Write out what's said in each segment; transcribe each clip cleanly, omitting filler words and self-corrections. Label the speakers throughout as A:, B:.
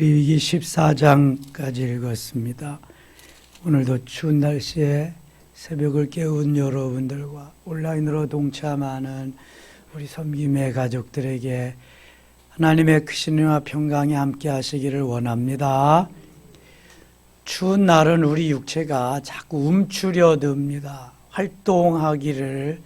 A: 레위기 14장까지 읽었습니다. 오늘도 추운 날씨에 새벽을 깨운 여러분들과 온라인으로 동참하는 우리 섬김의 가족들에게 하나님의 크신 은혜와 평강이 함께 하시기를 원합니다. 추운 날은 우리 육체가 자꾸 움츠려듭니다. 활동하기를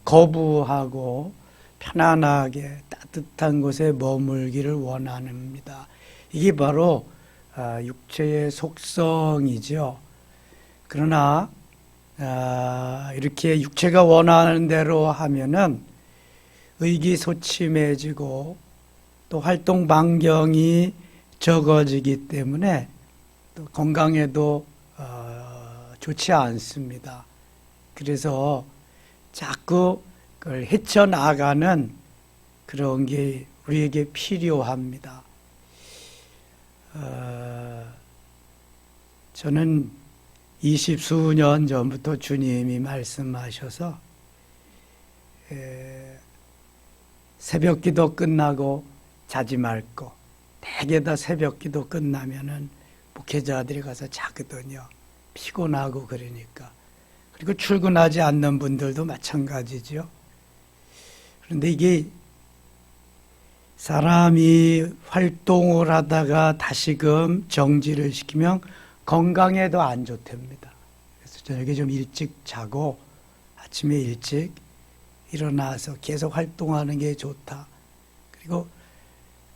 A: 거부하고 편안하게 따뜻한 곳에 머물기를 원합니다. 이게 바로 육체의 속성이죠. 그러나 이렇게 육체가 원하는 대로 하면은 의기소침해지고 또 활동 반경이 적어지기 때문에 또 건강에도 좋지 않습니다. 그래서 자꾸 그걸 헤쳐나가는 그런 게 우리에게 필요합니다. 저는 20수년 전부터 주님이 말씀하셔서 새벽 기도 끝나고 자지 말고 대개 다 새벽 기도 끝나면은 목회자들이 가서 자거든요. 피곤하고 그러니까. 그리고 출근하지 않는 분들도 마찬가지죠. 그런데 이게 사람이 활동을 하다가 다시금 정지를 시키면 건강에도 안 좋답니다. 그래서 저녁에 좀 일찍 자고 아침에 일찍 일어나서 계속 활동하는 게 좋다. 그리고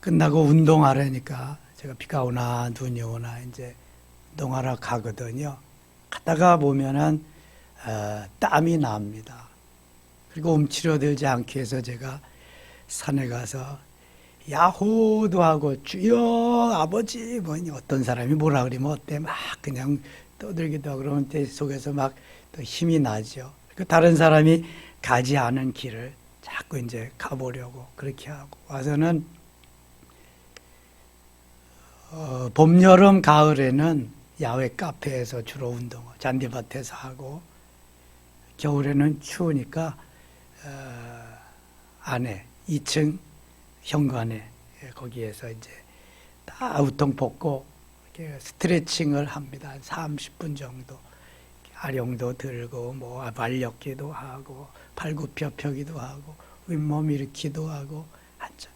A: 끝나고 운동하려니까 제가 비가 오나 눈이 오나 이제 운동하러 가거든요. 가다가 보면은 땀이 납니다. 그리고 움츠러들지 않게 해서 제가 산에 가서 야호도 하고 주여 아버지 뭐 어떤 사람이 뭐라 그러면 어때 막 그냥 떠들기도 하고 그러면 때 속에서 막 또 힘이 나죠. 다른 사람이 가지 않은 길을 자꾸 이제 가보려고 그렇게 하고 와서는 봄, 여름, 가을에는 야외 카페에서 주로 운동을 잔디밭에서 하고 겨울에는 추우니까 안에 2층 현관에 거기에서 이제 다 우통 벗고 이렇게 스트레칭을 합니다. 한 30분 정도. 아령도 들고 뭐 발력기도 하고 팔굽혀펴기도 하고 윗몸 일으키도 하고 한참.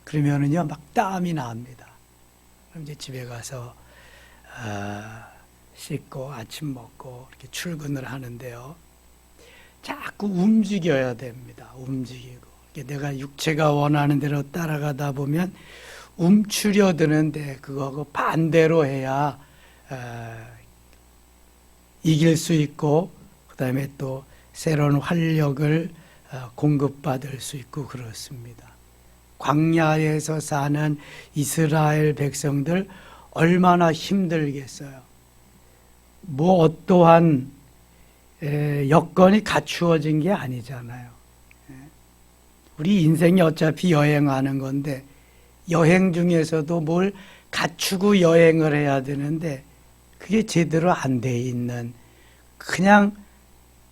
A: 그러면은요 막 땀이 납니다. 그럼 이제 집에 가서 씻고 아침 먹고 이렇게 출근을 하는데요. 자꾸 움직여야 됩니다. 움직이고 내가 육체가 원하는 대로 따라가다 보면 움츠려드는데 그거하고 반대로 해야 이길 수 있고 그 다음에 또 새로운 활력을 공급받을 수 있고 그렇습니다. 광야에서 사는 이스라엘 백성들 얼마나 힘들겠어요. 뭐 어떠한 여건이 갖추어진 게 아니잖아요. 우리 인생이 어차피 여행하는 건데 여행 중에서도 뭘 갖추고 여행을 해야 되는데 그게 제대로 안 돼 있는 그냥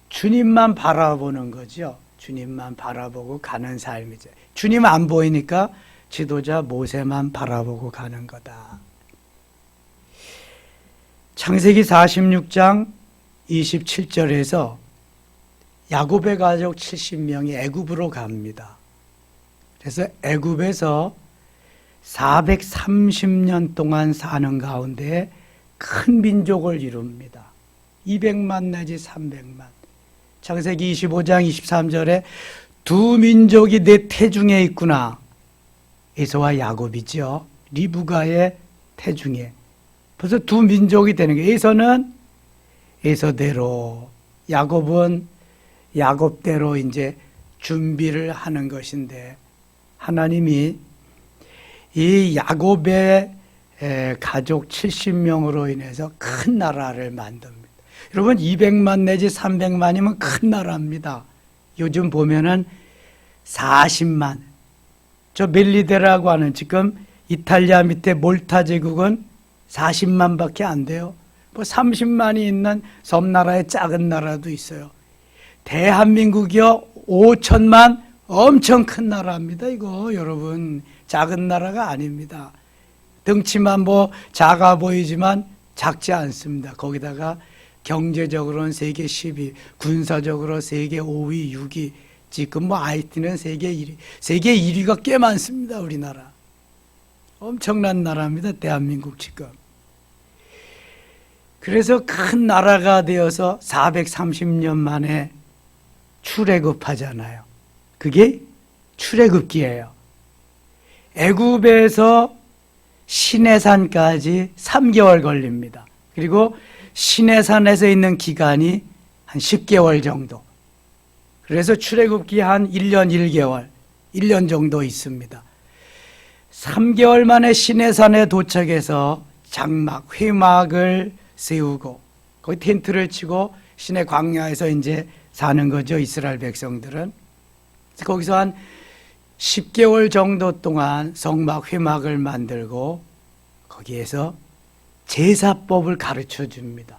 A: 주님만 바라보는 거죠. 주님만 바라보고 가는 삶이죠. 주님 안 보이니까 지도자 모세만 바라보고 가는 거다. 창세기 46장 27절에서 야곱의 가족 70명이 애굽으로 갑니다. 그래서 애굽에서 430년 동안 사는 가운데 큰 민족을 이룹니다. 200만 내지 300만. 창세기 25장 23절에 두 민족이 내 태중에 있구나. 에서와 야곱이죠. 리브가의 태중에. 벌써 두 민족이 되는 거예요. 에서는 에서대로, 야곱은 야곱대로 이제 준비를 하는 것인데 하나님이 이 야곱의 가족 70명으로 인해서 큰 나라를 만듭니다. 여러분 200만 내지 300만이면 큰 나라입니다. 요즘 보면은 40만. 저 멜리데라고 하는 지금 이탈리아 밑에 몰타 제국은 40만밖에 안 돼요. 뭐 30만이 있는 섬나라의 작은 나라도 있어요. 대한민국이요 5천만 엄청 큰 나라입니다. 이거 여러분 작은 나라가 아닙니다. 덩치만 뭐 작아 보이지만 작지 않습니다. 거기다가 경제적으로는 세계 10위, 군사적으로 세계 5위, 6위, 지금 뭐 IT는 세계 1위. 세계 1위가 꽤 많습니다, 우리나라. 엄청난 나라입니다, 대한민국 지금. 그래서 큰 나라가 되어서 430년 만에 출애굽하잖아요. 그게 출애굽기예요. 애굽에서 시내산까지 3개월 걸립니다. 그리고 시내산에서 있는 기간이 한 10개월 정도. 그래서 출애굽기 한 1년 1개월, 1년 정도 있습니다. 3개월 만에 시내산에 도착해서 장막, 회막을 세우고 거기 텐트를 치고 시내 광야에서 이제 사는 거죠, 이스라엘 백성들은. 거기서 한 10개월 정도 동안 성막, 회막을 만들고 거기에서 제사법을 가르쳐 줍니다.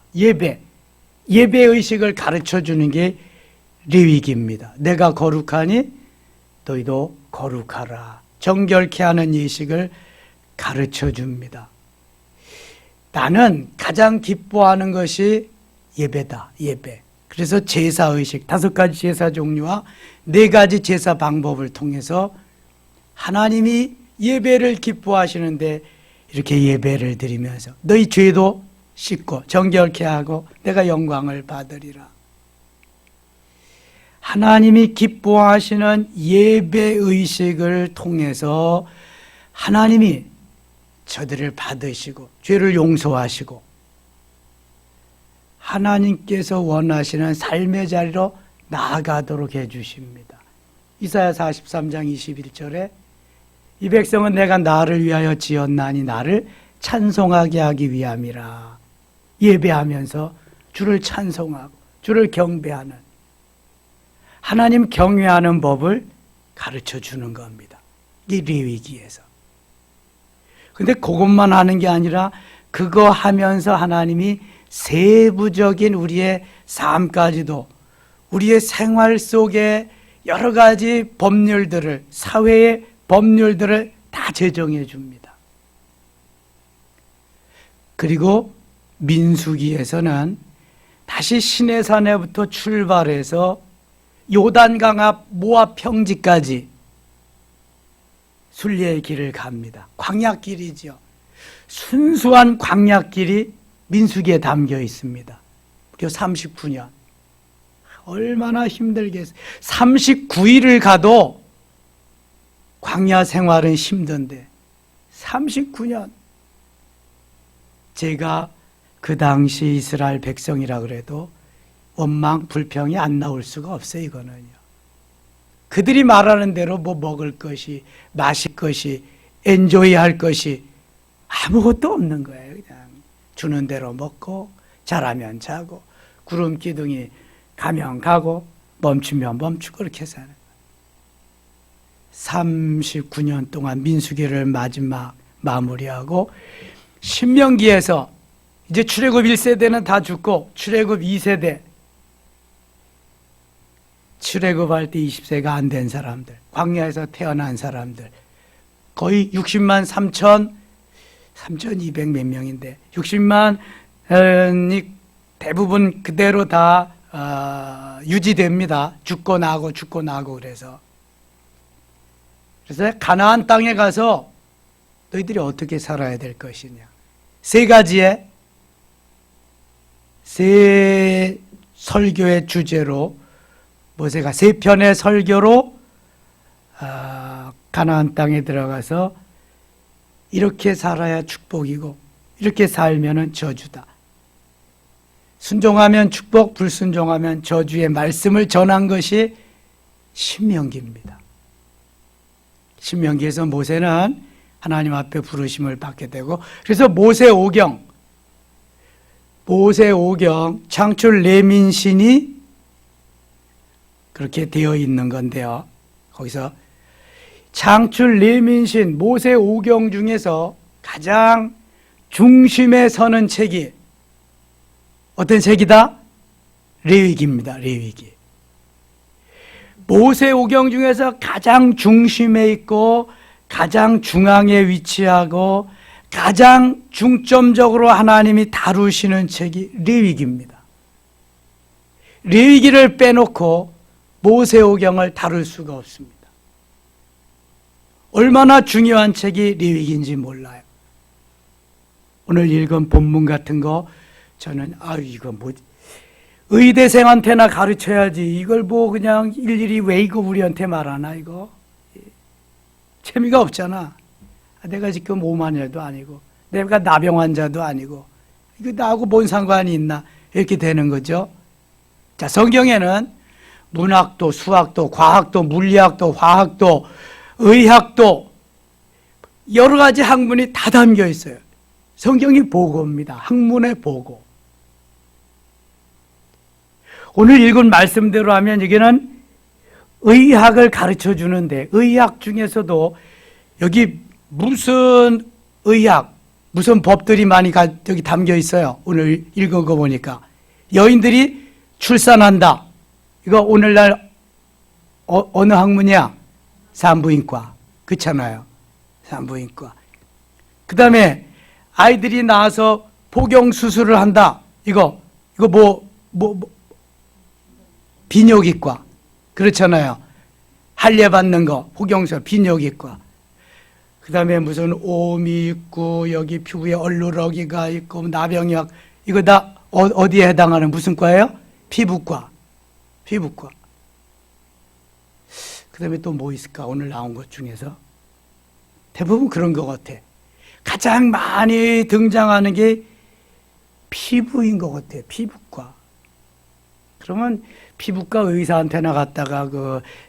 A: 예배의식을 가르쳐 주는 게 레위기입니다. 내가 거룩하니 너희도 거룩하라. 정결케 하는 예식을 가르쳐 줍니다. 나는 가장 기뻐하는 것이 예배다, 예배. 그래서 제사의식, 5가지 제사 종류와 4가지 제사 방법을 통해서 하나님이 예배를 기뻐하시는데 이렇게 예배를 드리면서 너희 죄도 씻고 정결케 하고 내가 영광을 받으리라. 하나님이 기뻐하시는 예배의식을 통해서 하나님이 저들을 받으시고 죄를 용서하시고 하나님께서 원하시는 삶의 자리로 나아가도록 해주십니다. 이사야 43장 21절에 이 백성은 내가 나를 위하여 지었나니 나를 찬송하게 하기 위함이라. 예배하면서 주를 찬송하고 주를 경배하는, 하나님 경외하는 법을 가르쳐 주는 겁니다. 이 레위기에서. 근데 그것만 하는 게 아니라 그거 하면서 하나님이 세부적인 우리의 삶까지도, 우리의 생활 속에 여러 가지 법률들을, 사회의 법률들을 다 제정해 줍니다. 그리고 민수기에서는 다시 시내산에부터 출발해서 요단강 앞 모압 평지까지 순례의 길을 갑니다. 광야길이죠. 순수한 광야길이 민수기에 담겨 있습니다. 무려 39년. 얼마나 힘들겠어요. 39일을 가도 광야 생활은 힘든데 39년. 제가 그 당시 이스라엘 백성이라 그래도 원망, 불평이 안 나올 수가 없어요, 이거는요. 그들이 말하는 대로 뭐 먹을 것이, 마실 것이, 엔조이 할 것이 아무것도 없는 거예요. 그냥 주는 대로 먹고, 자라면 자고, 구름 기둥이 가면 가고, 멈추면 멈추고, 그렇게 사는 거예요. 39년 동안 민수기를 마지막 마무리하고, 신명기에서 이제 출애굽 1세대는 다 죽고, 출애굽 2세대, 출애굽할 때 20세가 안 된 사람들, 광야에서 태어난 사람들, 거의 60만 3,200 몇 명인데 60만이 대부분 그대로 다 유지됩니다. 죽고 나고 죽고 나고. 그래서 가나안 땅에 가서 너희들이 어떻게 살아야 될 것이냐, 세 설교의 주제로 모세가 3편의 설교로 가나안 땅에 들어가서 이렇게 살아야 축복이고 이렇게 살면은 저주다. 순종하면 축복, 불순종하면 저주의 말씀을 전한 것이 신명기입니다. 신명기에서 모세는 하나님 앞에 부르심을 받게 되고, 그래서 모세오경 창출 레민신이 그렇게 되어 있는 건데요. 거기서 창출 레민신 모세오경 중에서 가장 중심에 서는 책이 어떤 책이다? 레위기입니다. 레위기. 모세오경 중에서 가장 중심에 있고 가장 중앙에 위치하고 가장 중점적으로 하나님이 다루시는 책이 레위기입니다. 레위기를 빼놓고 모세오경을 다룰 수가 없습니다. 얼마나 중요한 책이 레위기인지 몰라요. 오늘 읽은 본문 같은 거 저는 이거 뭐 의대생한테나 가르쳐야지 이걸 뭐 그냥 일일이 왜 이거 우리한테 말하나 이거 재미가 없잖아. 내가 지금 오만여도 아니고 내가 나병 환자도 아니고 이거 나하고 뭔 상관이 있나 이렇게 되는 거죠. 자, 성경에는 문학도 수학도 과학도 물리학도 화학도 의학도 여러 가지 학문이 다 담겨 있어요. 성경이 보고입니다. 학문의 보고. 오늘 읽은 말씀대로 하면 여기는 의학을 가르쳐 주는데 의학 중에서도 여기 무슨 의학, 무슨 법들이 많이 여기 담겨 있어요. 오늘 읽은 거 보니까. 여인들이 출산한다. 이거 오늘날 어느 학문이야? 산부인과. 그렇잖아요. 산부인과. 그 다음에 아이들이 나와서 복용수술을 한다. 이거 비뇨기과. 그렇잖아요. 할례 받는 거, 복용수, 비뇨기과. 그 다음에 무슨 오미 있고, 여기 피부에 얼루러기가 있고, 나병약. 이거 다 어디에 해당하는 무슨 과예요? 피부과. 피부과. 그 다음에 또 뭐 있을까? 오늘 나온 것 중에서. 대부분 그런 것 같아. 가장 많이 등장하는 게 피부인 것 같아. 피부과. 그러면 피부과 의사한테나 갔다가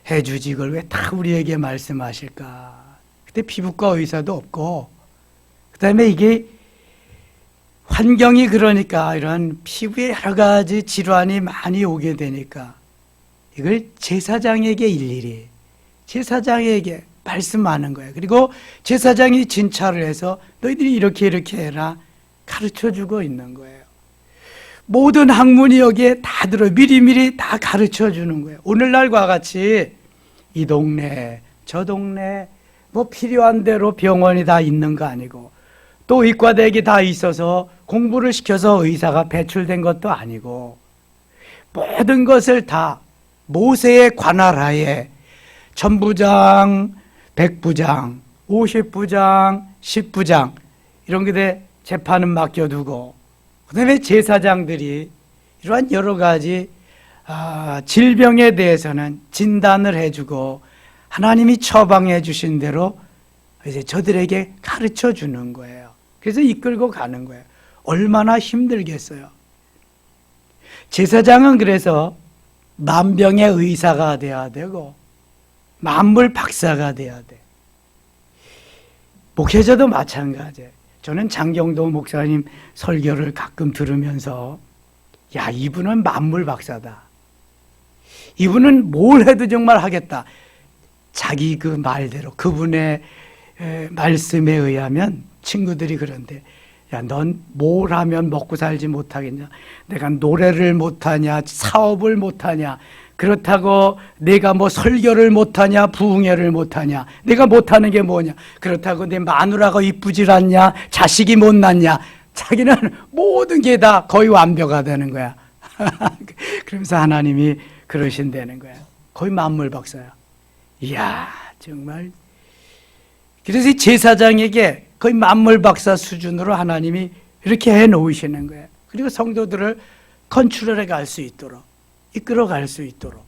A: 해주지 이걸 왜 다 우리에게 말씀하실까? 근데 피부과 의사도 없고, 그 다음에 이게 환경이 그러니까 이런 피부에 여러 가지 질환이 많이 오게 되니까 이걸 제사장에게 일일이 제사장에게 말씀하는 거예요. 그리고 제사장이 진찰을 해서 너희들이 이렇게 해라 가르쳐 주고 있는 거예요. 모든 학문이 여기에 다 들어 미리미리 다 가르쳐 주는 거예요. 오늘날과 같이 이 동네 저 동네 뭐 필요한 대로 병원이 다 있는 거 아니고 또 의과대학이 다 있어서 공부를 시켜서 의사가 배출된 것도 아니고 모든 것을 다 모세의 관할하에 천부장, 백부장, 50부장, 10부장 이런 게 재판은 맡겨두고 그 다음에 제사장들이 이러한 여러 가지 질병에 대해서는 진단을 해주고 하나님이 처방해 주신 대로 이제 저들에게 가르쳐 주는 거예요. 그래서 이끌고 가는 거예요. 얼마나 힘들겠어요. 제사장은 그래서 만병의 의사가 돼야 되고 만물 박사가 돼야 돼. 목회자도 마찬가지예요. 저는 장경도 목사님 설교를 가끔 들으면서 야, 이분은 만물 박사다. 이분은 뭘 해도 정말 하겠다. 자기 그 말대로 그분의 말씀에 의하면 친구들이 그런데 야, 넌 뭘 하면 먹고 살지 못하겠냐? 내가 노래를 못하냐? 사업을 못하냐? 그렇다고 내가 뭐 설교를 못하냐? 부흥회를 못하냐? 내가 못하는 게 뭐냐? 그렇다고 내 마누라가 이쁘질 않냐? 자식이 못 낳냐? 자기는 모든 게 다 거의 완벽하다는 거야. 그러면서 하나님이 그러신다는 거야. 거의 만물 박사야. 이야, 정말. 그래서 이 제사장에게 거의 만물 박사 수준으로 하나님이 이렇게 해 놓으시는 거예요. 그리고 성도들을 컨트롤해 갈 수 있도록, 이끌어 갈 수 있도록.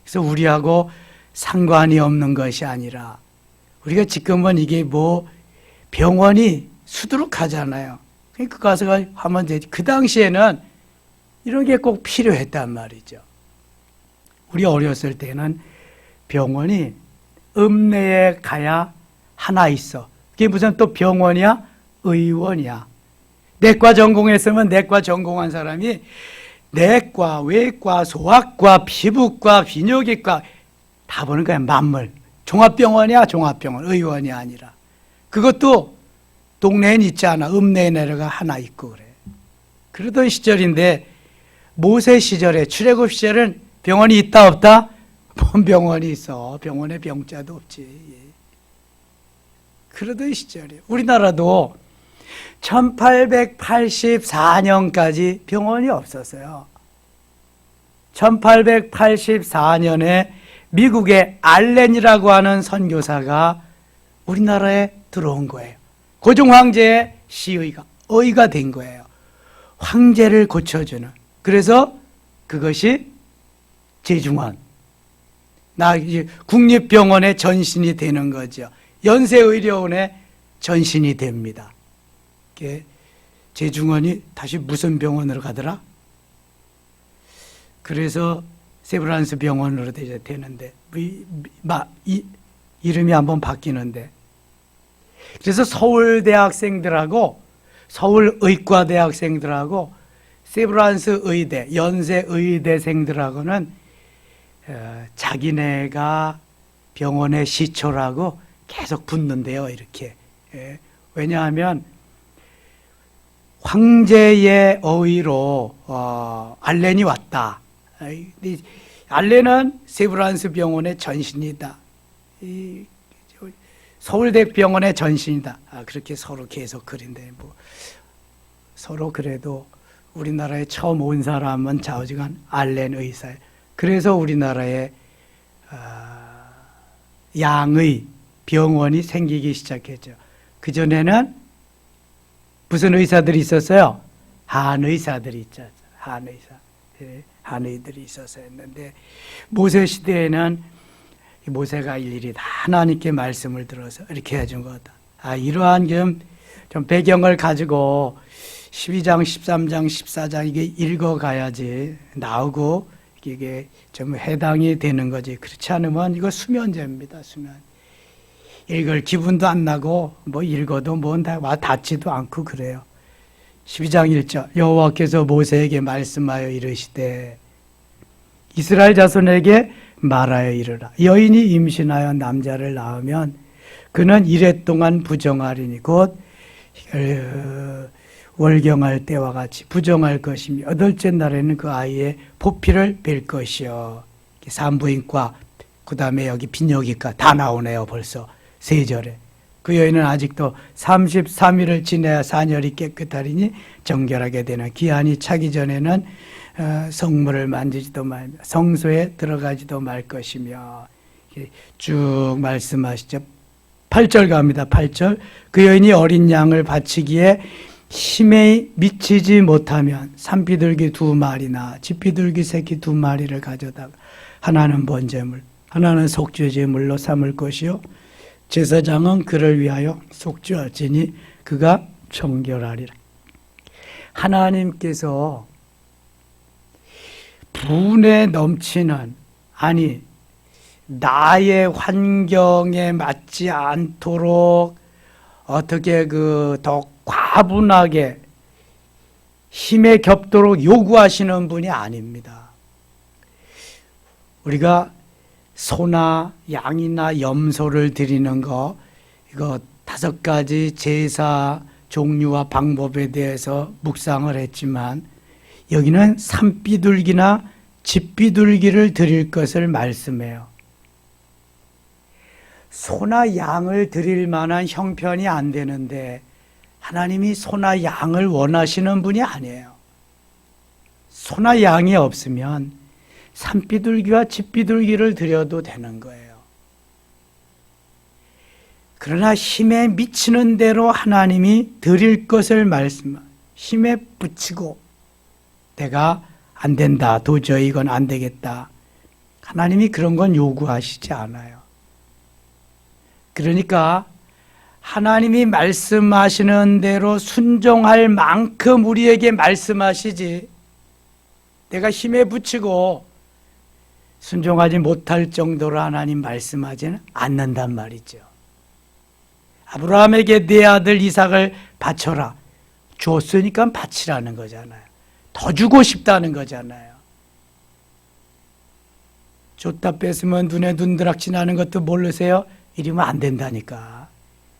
A: 그래서 우리하고 상관이 없는 것이 아니라 우리가 지금은 이게 뭐 병원이 수두룩하잖아요. 그러니까 가서 하면 되지. 그 당시에는 이런 게 꼭 필요했단 말이죠. 우리 어렸을 때는 병원이 읍내에 가야 하나 있어. 그게 무슨 또 병원이야? 의원이야. 내과 전공했으면 내과 전공한 사람이 내과, 외과, 소아과, 피부과, 비뇨기과 다 보는 거야. 만물. 종합병원이야, 종합병원. 의원이 아니라. 그것도 동네엔 있지 않아. 읍내에 내려가 하나 있고 그래. 그러던 시절인데 모세 시절에 출애굽 시절은 병원이 있다 없다? 뭔 병원이 있어. 병원에 병자도 없지. 그러던 시절이에요. 우리나라도 1884년까지 병원이 없었어요. 1884년에 미국의 알렌이라고 하는 선교사가 우리나라에 들어온 거예요. 고종 황제의 의가 된 거예요. 황제를 고쳐주는. 그래서 그것이 제중원, 국립병원의 전신이 되는 거죠. 연세의료원의 전신이 됩니다. 제중원이 다시 무슨 병원으로 가더라? 그래서 세브란스 병원으로 되는데 이름이 한번 바뀌는데, 그래서 서울대학생들하고 서울의과대학생들하고 세브란스 의대, 연세의대생들하고는 자기네가 병원의 시초라고 계속 붙는데요, 이렇게. 왜냐하면 황제의 의로 알렌이 왔다. 알렌은 세브란스 병원의 전신이다. 서울대병원의 전신이다. 그렇게 서로 계속 그린데, 서로 그래도 우리나라에 처음 온 사람은 좌우지간 알렌 의사예요. 그래서 우리나라에 양의 병원이 생기기 시작했죠. 그전에는 무슨 의사들이 있었어요? 한의사들이 있었죠. 한의들이 있어서 했는데, 모세 시대에는 모세가 일일이 다 하나님께 말씀을 들어서 이렇게 해준 거다. 이러한 좀 배경을 가지고 12장, 13장, 14장 이게 읽어가야지 나오고 이게 좀 해당이 되는 거지. 그렇지 않으면 이거 수면제입니다. 수면. 읽을 기분도 안 나고 읽어도 닿지도 않고 그래요. 12장 1절 여호와께서 모세에게 말씀하여 이르시되 이스라엘 자손에게 말하여 이르라. 여인이 임신하여 남자를 낳으면 그는 이레 동안 부정하리니 곧 월경할 때와 같이 부정할 것이며 여덟째 날에는 그 아이의 보피를 뵐 것이요. 산부인과 그 다음에 여기 빈여기과 다 나오네요. 벌써 3절에. 그 여인은 아직도 33일을 지내야 사녀리 깨끗하리니 정결하게 되는. 기한이 차기 전에는 성물을 만지지도 말며 성소에 들어가지도 말 것이며 쭉 말씀하시죠. 8절 갑니다. 8절 그 여인이 어린 양을 바치기에 힘에 미치지 못하면 산비둘기 2마리나 집비둘기 새끼 2마리를 가져다가 하나는 번제물 하나는 속죄제물로 삼을 것이요 제사장은 그를 위하여 속죄할지니 그가 정결하리라. 하나님께서 분에 넘치는, 나의 환경에 맞지 않도록 어떻게 더 과분하게 힘에 겹도록 요구하시는 분이 아닙니다. 우리가 소나 양이나 염소를 드리는 거, 이거 5가지 제사 종류와 방법에 대해서 묵상을 했지만, 여기는 산비둘기나 집비둘기를 드릴 것을 말씀해요. 소나 양을 드릴 만한 형편이 안 되는데 하나님이 소나 양을 원하시는 분이 아니에요. 소나 양이 없으면 산비둘기와 집비둘기를 드려도 되는 거예요. 그러나 힘에 미치는 대로 하나님이 드릴 것을 힘에 붙이고 내가 안 된다, 도저히 이건 안 되겠다, 하나님이 그런 건 요구하시지 않아요. 그러니까 하나님이 말씀하시는 대로 순종할 만큼 우리에게 말씀하시지, 내가 힘에 붙이고 순종하지 못할 정도로 하나님 말씀하지는 않는단 말이죠. 아브라함에게 네 아들 이삭을 바쳐라 줬으니까 바치라는 거잖아요. 더 주고 싶다는 거잖아요. 줬다 뺏으면 눈에 눈드락지 나는 것도 모르세요? 이러면 안 된다니까.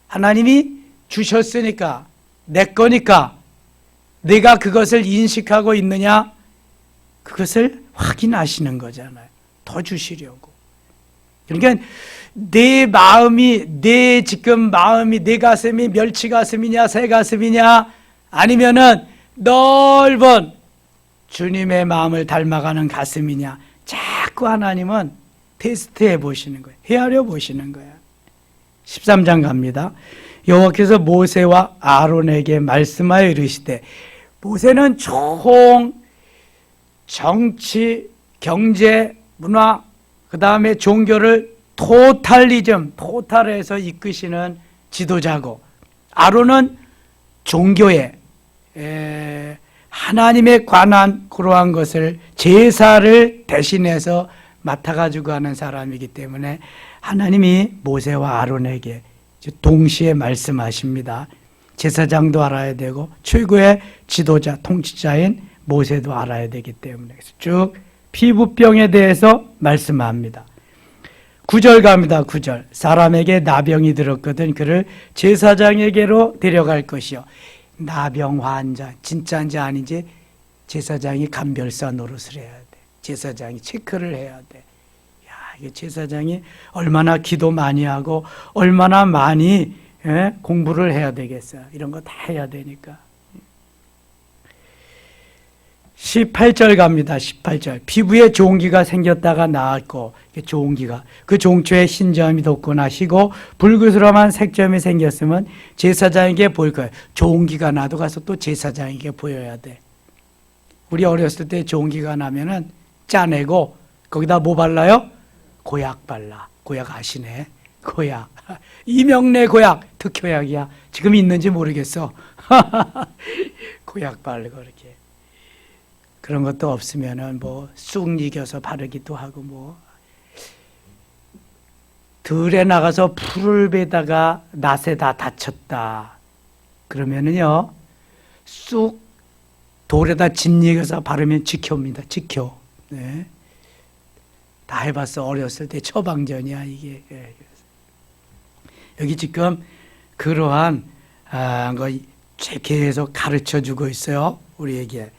A: 하나님이 주셨으니까, 내 거니까 내가 그것을 인식하고 있느냐, 그것을 확인하시는 거잖아요. 더 주시려고. 그러니까 내 마음이, 지금 마음이 내 가슴이 멸치 가슴이냐 새 가슴이냐 아니면은 넓은 주님의 마음을 닮아가는 가슴이냐, 자꾸 하나님은 테스트해 보시는 거예요. 헤아려 보시는 거예요. 13장 갑니다. 여호와께서 모세와 아론에게 말씀하여 이르시되, 모세는 총 정치, 경제, 문화, 그 다음에 종교를 토탈해서 이끄시는 지도자고, 아론은 종교에 하나님에 관한 그러한 것을, 제사를 대신해서 맡아가지고 하는 사람이기 때문에 하나님이 모세와 아론에게 동시에 말씀하십니다. 제사장도 알아야 되고 최고의 지도자, 통치자인 모세도 알아야 되기 때문에 쭉 피부병에 대해서 말씀합니다. 9절 갑니다. 9절. 사람에게 나병이 들었거든 그를 제사장에게로 데려갈 것이요. 나병 환자, 진짜인지 아닌지 제사장이 감별사 노릇을 해야 돼. 제사장이 체크를 해야 돼. 야, 이게 제사장이 얼마나 기도 많이 하고 얼마나 많이 공부를 해야 되겠어요. 이런 거 다 해야 되니까. 18절 갑니다. 18절. 피부에 종기가 생겼다가 나았고, 종기가 그 종초에 흰점이 돋거나 희고 붉으스름한 색점이 생겼으면 제사장에게 보일 거예요. 종기가 나도 가서 또 제사장에게 보여야 돼. 우리 어렸을 때 종기가 나면은 짜내고 거기다 뭐 발라요? 고약 발라. 고약 아시네. 고약. 이명래 고약, 특효약이야. 지금 있는지 모르겠어. 고약 바르고 이렇게. 그런 것도 없으면은 뭐 쑥 익혀서 바르기도 하고, 뭐 들에 나가서 풀을 베다가 낫에 다 다쳤다 그러면은요, 쑥 돌에다 짓 익혀서 바르면 지켜옵니다. 지켜. 네. 다 해봤어. 어렸을 때 처방전이야 이게. 여기 지금 그러한 거 계속 가르쳐주고 있어요. 우리에게.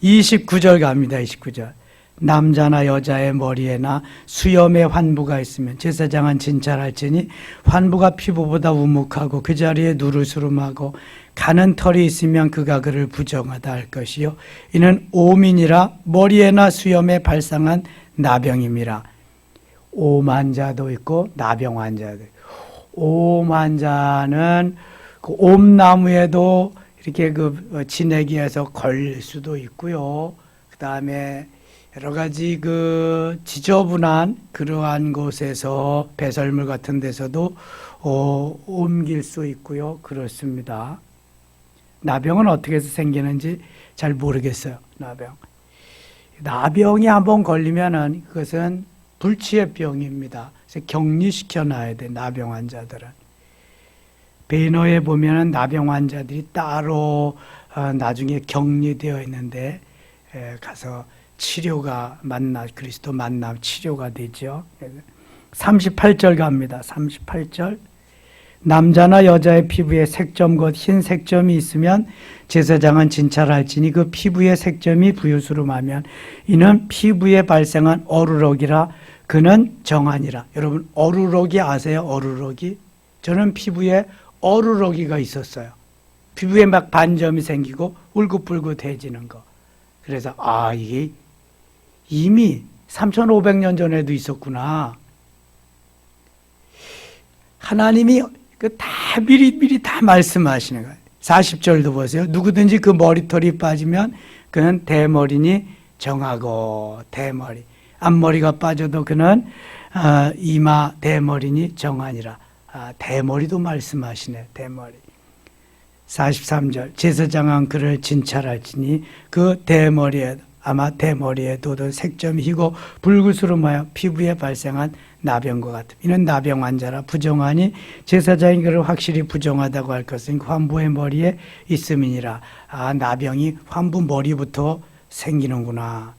A: 29절 갑니다. 29절. 남자나 여자의 머리에나 수염에 환부가 있으면 제사장은 진찰할지니, 환부가 피부보다 우묵하고 그 자리에 누르스름하고 가는 털이 있으면 그가 그를 부정하다 할 것이요, 이는 오민이라 머리에나 수염에 발상한 나병임이라. 옴 환자도 있고 나병 환자도 있고. 옴 환자는 그 옴나무에도 이렇게 그 지내기에서 걸릴 수도 있고요. 그 다음에 여러 가지 그 지저분한 그러한 곳에서, 배설물 같은 데서도 옮길 수 있고요. 그렇습니다. 나병은 어떻게 해서 생기는지 잘 모르겠어요. 나병이 한번 걸리면은 그것은 불치의 병입니다. 그래서 격리시켜 놔야 돼, 나병 환자들은. 배너에 보면은 나병 환자들이 따로 나중에 격리되어 있는데 가서 치료가 그리스도 만남 치료가 되죠. 38절 갑니다. 38절. 남자나 여자의 피부에 색점 곧 흰 색점이 있으면 제사장은 진찰할지니 그 피부의 색점이 부유스름하면 이는 피부에 발생한 어루럭이라 그는 정하니라. 여러분 어루럭이 아세요? 어루럭이? 저는 피부에 어루럭이가 있었어요. 피부에 막 반점이 생기고 울긋불긋해지는 거. 그래서 이게 이미 3,500년 전에도 있었구나. 하나님이 다 미리 다 말씀하시는 거예요. 40절도 보세요. 누구든지 그 머리털이 빠지면 그는 대머리니 정하고, 대머리. 앞머리가 빠져도 그는 이마 대머리니 정하니라. 대머리도 말씀하시네. 대머리. 43절. 제사장은 그를 진찰할지니 그 대머리에, 아마 대머리에 돋은 색점이 희고 붉으스름하여 피부에 발생한 나병과 같음. 이는 나병 환자라 부정하니 제사장이 그를 확실히 부정하다고 할 것은 환부의 머리에 있음이니라. 나병이 환부 머리부터 생기는구나.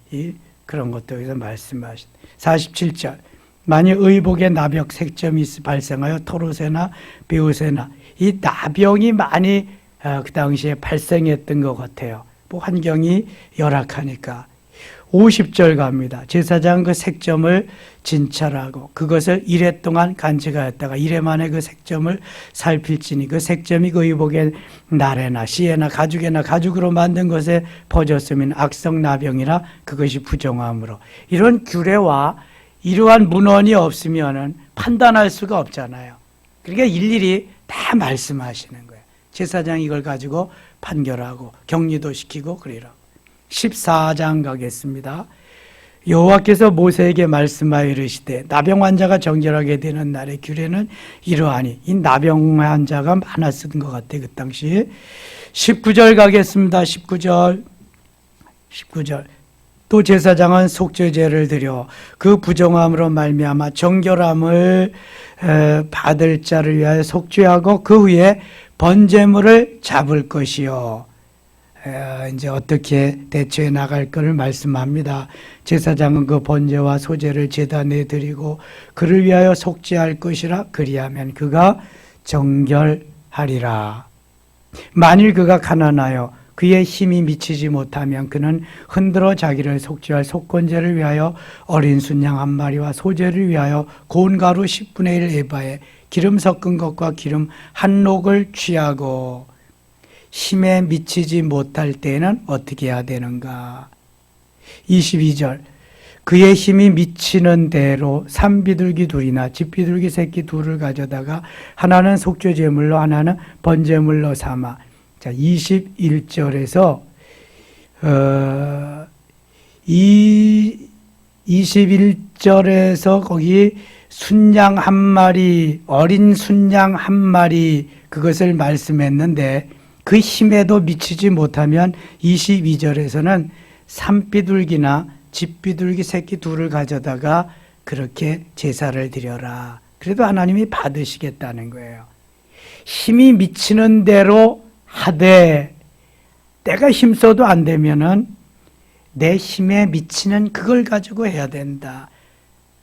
A: 그런 것도 여기서 말씀하신. 47절. 만일 의복에 나병 색점이 발생하여 토로새나 베오새나, 이 나병이 많이 그 당시에 발생했던 것 같아요. 뭐 환경이 열악하니까. 50절 갑니다. 제사장 그 색점을 진찰하고 그것을 이레 동안 간직하였다가 이레 만에 그 색점을 살필지니 그 색점이 그 의복에 나래나 씨에나 가죽에나 가죽으로 만든 것에 퍼졌으면 악성 나병이나 그것이 부정함으로. 이런 규례와 이러한 문헌이 없으면은 판단할 수가 없잖아요. 그러니까 일일이 다 말씀하시는 거예요. 제사장이 이걸 가지고 판결하고 격리도 시키고 그러라고. 14장 가겠습니다. 여호와께서 모세에게 말씀하여 이르시되 나병 환자가 정결하게 되는 날의 규례는 이러하니. 이 나병 환자가 많았던 것 같아요, 그 당시에. 19절 가겠습니다. 19절. 또 제사장은 속죄제를 드려 그 부정함으로 말미암아 정결함을 받을 자를 위하여 속죄하고 그 후에 번제물을 잡을 것이요. 이제 어떻게 대처해 나갈 것을 말씀합니다. 제사장은 그 번제와 소제를 제단에 드리고 그를 위하여 속죄할 것이라. 그리하면 그가 정결하리라. 만일 그가 가난하여 그의 힘이 미치지 못하면 그는 흔들어 자기를 속죄할 속건제를 위하여 어린 순양 한 마리와 소제를 위하여 고운 가루 10분의 1 에바에 기름 섞은 것과 기름 한 녹을 취하고. 힘에 미치지 못할 때에는 어떻게 해야 되는가? 22절. 그의 힘이 미치는 대로 산비둘기 둘이나 집비둘기 새끼 둘을 가져다가 하나는 속죄제물로 하나는 번제물로 삼아. 자, 21절에서 21절에서 거기 순양 한 마리, 어린 순양 한 마리 그것을 말씀했는데 그 힘에도 미치지 못하면 22절에서는 산비둘기나 집비둘기 새끼 둘을 가져다가 그렇게 제사를 드려라. 그래도 하나님이 받으시겠다는 거예요. 힘이 미치는 대로 하되 내가 힘써도 안 되면은 내 힘에 미치는 그걸 가지고 해야 된다.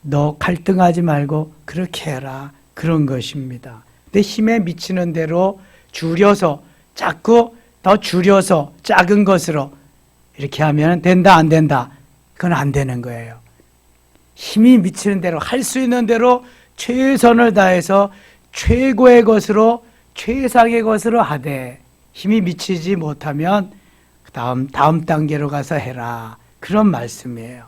A: 너 갈등하지 말고 그렇게 해라. 그런 것입니다. 내 힘에 미치는 대로 줄여서 자꾸 더 줄여서 작은 것으로 이렇게 하면 된다 안 된다? 그건 안 되는 거예요. 힘이 미치는 대로 할 수 있는 대로 최선을 다해서 최고의 것으로 최상의 것으로 하되 힘이 미치지 못하면 다음 단계로 가서 해라. 그런 말씀이에요.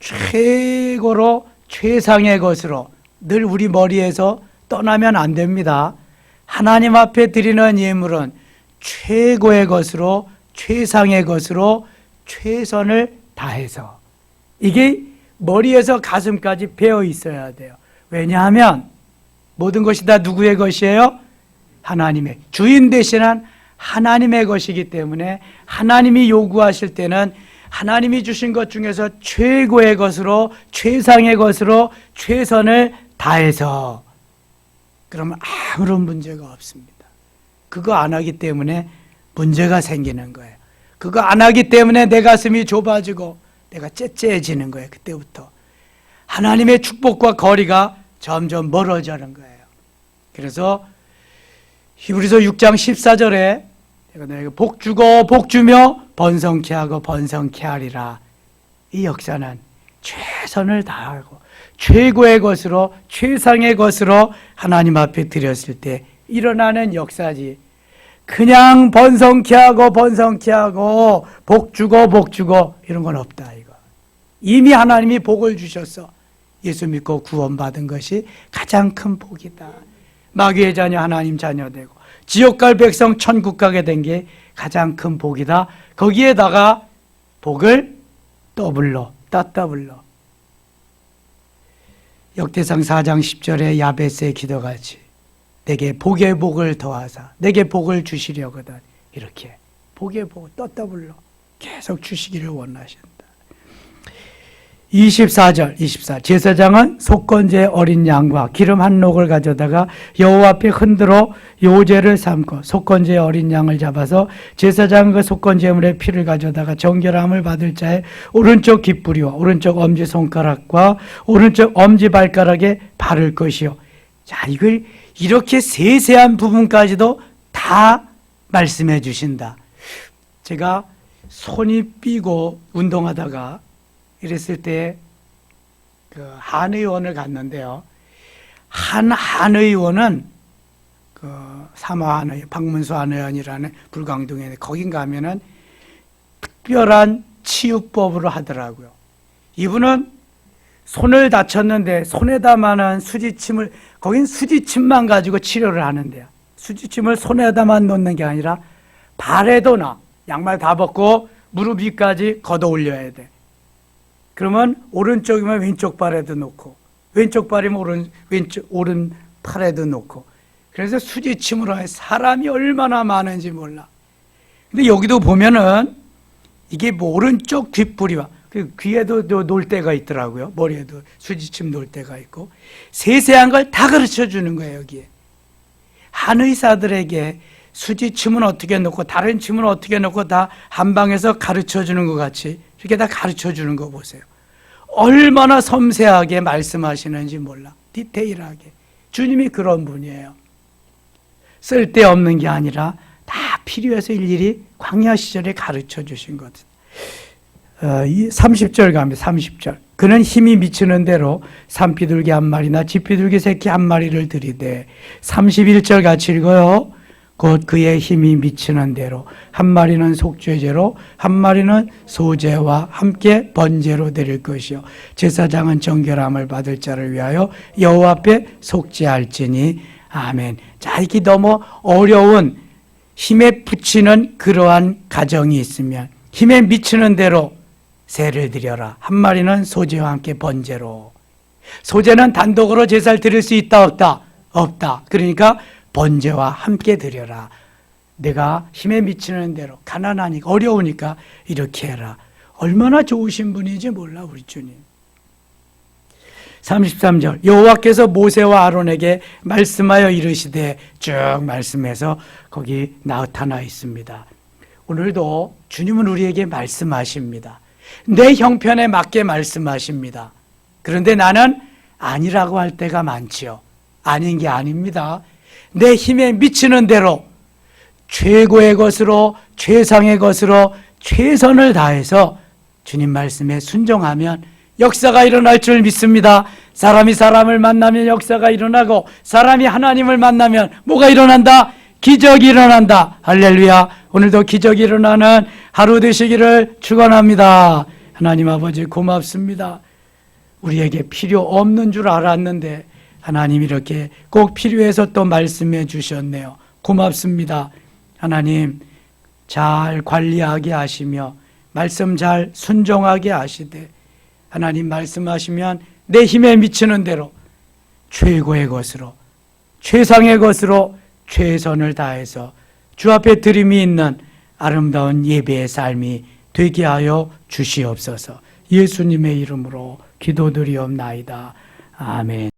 A: 최고로 최상의 것으로 늘 우리 머리에서 떠나면 안 됩니다. 하나님 앞에 드리는 예물은 최고의 것으로 최상의 것으로 최선을 다해서 이게 머리에서 가슴까지 배어 있어야 돼요. 왜냐하면 모든 것이 다 누구의 것이에요? 하나님의. 주인 되시는 하나님의 것이기 때문에 하나님이 요구하실 때는 하나님이 주신 것 중에서 최고의 것으로 최상의 것으로 최선을 다해서 그러면 아무런 문제가 없습니다. 그거 안 하기 때문에 문제가 생기는 거예요. 그거 안 하기 때문에 내 가슴이 좁아지고 내가 째째해지는 거예요. 그때부터 하나님의 축복과 거리가 점점 멀어지는 거예요. 그래서 히브리서 6장 14절에 내가 너에게 복 주고 복 주며 번성케 하고 번성케 하리라. 이 역사는 최선을 다하고 최고의 것으로 최상의 것으로 하나님 앞에 드렸을 때 일어나는 역사지. 그냥 번성케 하고 번성케 하고 복 주고 이런 건 없다 이거. 이미 하나님이 복을 주셨어. 예수 믿고 구원받은 것이 가장 큰 복이다. 마귀의 자녀 하나님 자녀 되고 지옥 갈 백성 천국 가게 된 게 가장 큰 복이다. 거기에다가 복을 더블로 따더블로. 역대상 4장 10절에 야베스의 기도같이 내게 복의 복을 더하사 내게 복을 주시려거든. 이렇게 복의 복을 더블로 계속 주시기를 원하신다. 24절 제사장은 속건제 어린 양과 기름 한 녹을 가져다가 여호와 앞에 흔들어 요제를 삼고 속건제 어린 양을 잡아서 제사장은 그 속건제물의 피를 가져다가 정결함을 받을 자의 오른쪽 깃뿌리와 오른쪽 엄지손가락과 오른쪽 엄지발가락에 바를 것이요. 자, 이걸 이렇게 세세한 부분까지도 다 말씀해 주신다. 제가 손이 삐고 운동하다가 이랬을 때 그 한의원을 갔는데요. 한의원은 그 사마한의 박문수 한의원이라는 불광동에 거긴 가면은 특별한 치유법으로 하더라고요. 이분은 손을 다쳤는데 손에다만한 수지침을, 거긴 수지침만 가지고 치료를 하는데요. 수지침을 손에다만 놓는 게 아니라 발에도 나, 양말 다 벗고 무릎 위까지 걷어 올려야 돼. 그러면 오른쪽이면 왼쪽 발에도 놓고, 왼쪽 발이면 오른 팔에도 놓고. 그래서 수지침으로 해. 사람이 얼마나 많은지 몰라. 근데 여기도 보면은 이게 뭐 오른쪽 뒷부리와 그 귀에도 놓을 때가 있더라고요. 머리에도 수지침 놓을 때가 있고. 세세한 걸 다 가르쳐 주는 거예요, 여기에. 한의사들에게 수지침은 어떻게 놓고 다른 침은 어떻게 놓고 다 한방에서 가르쳐 주는 것 같이 이렇게 다 가르쳐 주는 거 보세요. 얼마나 섬세하게 말씀하시는지 몰라. 디테일하게. 주님이 그런 분이에요. 쓸데없는 게 아니라 다 필요해서 일일이 광야 시절에 가르쳐 주신 것. 30절 갑니다. 30절. 그는 힘이 미치는 대로 산비둘기 한 마리나 집비둘기 새끼 한 마리를 들이되, 31절 같이 읽어요. 곧 그의 힘이 미치는 대로 한 마리는 속죄제로 한 마리는 소제와 함께 번제로 드릴 것이요 제사장은 정결함을 받을 자를 위하여 여호와 앞에 속죄할지니. 아멘. 자, 이게 너무 어려운 힘에 붙이는 그러한 가정이 있으면 힘에 미치는 대로 새를 드려라. 한 마리는 소제와 함께 번제로. 소제는 단독으로 제사를 드릴 수 있다 없다? 없다. 그러니까 번제와 함께 드려라. 내가 힘에 미치는 대로, 가난하니까 어려우니까 이렇게 해라. 얼마나 좋으신 분인지 몰라 우리 주님. 33절. 여호와께서 모세와 아론에게 말씀하여 이르시되, 쭉 말씀해서 거기 나타나 있습니다. 오늘도 주님은 우리에게 말씀하십니다. 내 형편에 맞게 말씀하십니다. 그런데 나는 아니라고 할 때가 많지요. 아닌 게 아닙니다. 내 힘에 미치는 대로 최고의 것으로, 최상의 것으로 최선을 다해서 주님 말씀에 순종하면 역사가 일어날 줄 믿습니다. 사람이 사람을 만나면 역사가 일어나고, 사람이 하나님을 만나면 뭐가 일어난다? 기적이 일어난다. 할렐루야. 오늘도 기적이 일어나는 하루 되시기를 축원합니다. 하나님 아버지 고맙습니다. 우리에게 필요 없는 줄 알았는데 하나님 이렇게 꼭 필요해서 또 말씀해 주셨네요. 고맙습니다. 하나님 잘 관리하게 하시며 말씀 잘 순종하게 하시되, 하나님 말씀하시면 내 힘에 미치는 대로 최고의 것으로, 최상의 것으로 최선을 다해서 주 앞에 드림이 있는 아름다운 예배의 삶이 되게 하여 주시옵소서. 예수님의 이름으로 기도드리옵나이다. 아멘.